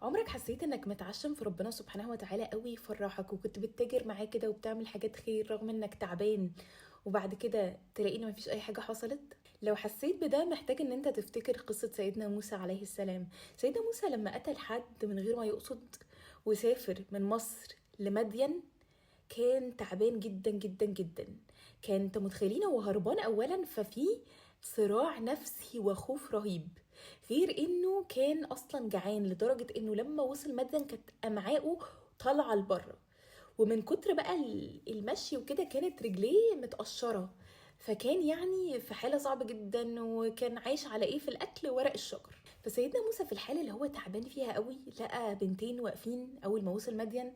عمرك حسيت انك متعشم في ربنا سبحانه وتعالى قوي يفرحك وكنت بتتاجر معاه كده وبتعمل حاجات خير رغم انك تعبان، وبعد كده تلاقي ان مفيش اي حاجة حصلت؟ لو حسيت بده محتاج ان انت تفتكر قصة سيدنا موسى عليه السلام. سيدنا موسى لما قتل حد من غير ما يقصد وسافر من مصر لمدين، كان تعبان جدا جدا جدا. كان انت متخيلين هو هربان اولا، ففي صراع نفسي وخوف رهيب، غير انه كان اصلا جعان لدرجة انه لما وصل مدين كانت امعائه طالعة لبره، ومن كتر بقى المشي وكده كانت رجليه متقشرة، فكان يعني في حالة صعبة جدا، وكان عايش على ايه؟ في الاكل ورق الشجر. فسيدنا موسى في الحالة اللي هو تعبان فيها قوي لقى بنتين واقفين اول ما وصل مدين،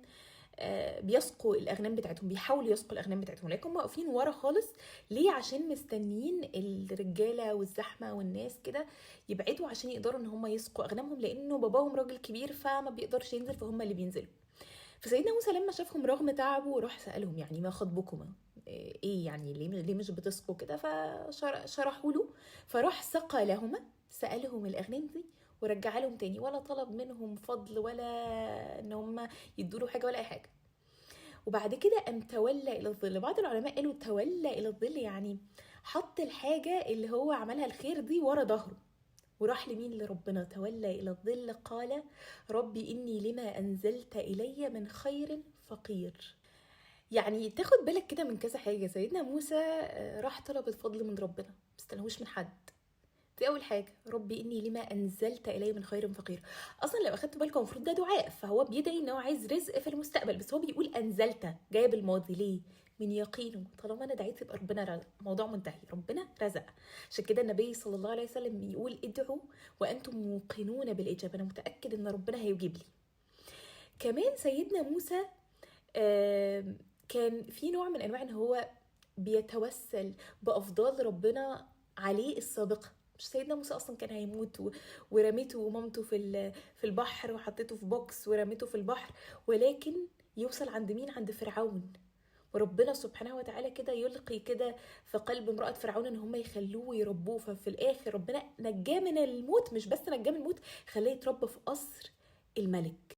بيسقوا الاغنام بتاعتهم، بيحاولوا يسقوا الاغنام بتاعتهم، لكن هم واقفين ورا خالص. ليه؟ عشان مستنيين الرجاله والزحمه والناس كده يبعدوا عشان يقدروا ان هم يسقوا اغنامهم، لانه باباهم راجل كبير فما بيقدرش ينزل، فهم اللي بينزلوا. فسيدنا موسى لما شافهم رغم تعبه راح سالهم يعني ما خطبكما؟ ايه يعني ليه مش بتسقوا كده؟ فشرحوا له، فراح سقى لهما، سالهم الاغنام دي ورجع لهم تاني، ولا طلب منهم فضل ولا ان هم يدوا له حاجه ولا اي حاجه. وبعد كده قام تولى الى الظل. بعض العلماء قالوا تولى الى الظل يعني حط الحاجه اللي هو عملها الخير دي ورا ظهره، وراح لمين؟ لربنا. تولى الى الظل قال ربي اني لما انزلت الي من خير فقير. يعني تاخد بالك كده من كذا حاجه. سيدنا موسى راح طلب الفضل من ربنا، مستنهوش من حد. دي اول حاجه، ربي اني لما انزلت الي من خير فقير. اصلا لو اخدت بالكم المفروض ده دعاء، فهو بيدعي ان هو عايز رزق في المستقبل، بس هو بيقول انزلت جايه بالماضي. ليه؟ من يقينه طالما انا دعيت يبقى ربنا رزق، موضوع منتهي، ربنا رزق. عشان كده النبي صلى الله عليه وسلم يقول ادعوا وانتم موقنون بالاجابه، انا متاكد ان ربنا هيجيب لي. كمان سيدنا موسى كان في نوع من انواع ان هو بيتوسل بافضال ربنا عليه السابقه. مش سيدنا موسى اصلا كان هيموت ورميته ومامته في البحر، وحطيته في بوكس ورميته في البحر، ولكن يوصل عند مين؟ عند فرعون. وربنا سبحانه وتعالى كده يلقي كده في قلب امرأة فرعون ان هم يخلوه ويربوه، ففي الاخر ربنا نجاه من الموت. مش بس نجاه من الموت، خلاه يتربى في قصر الملك.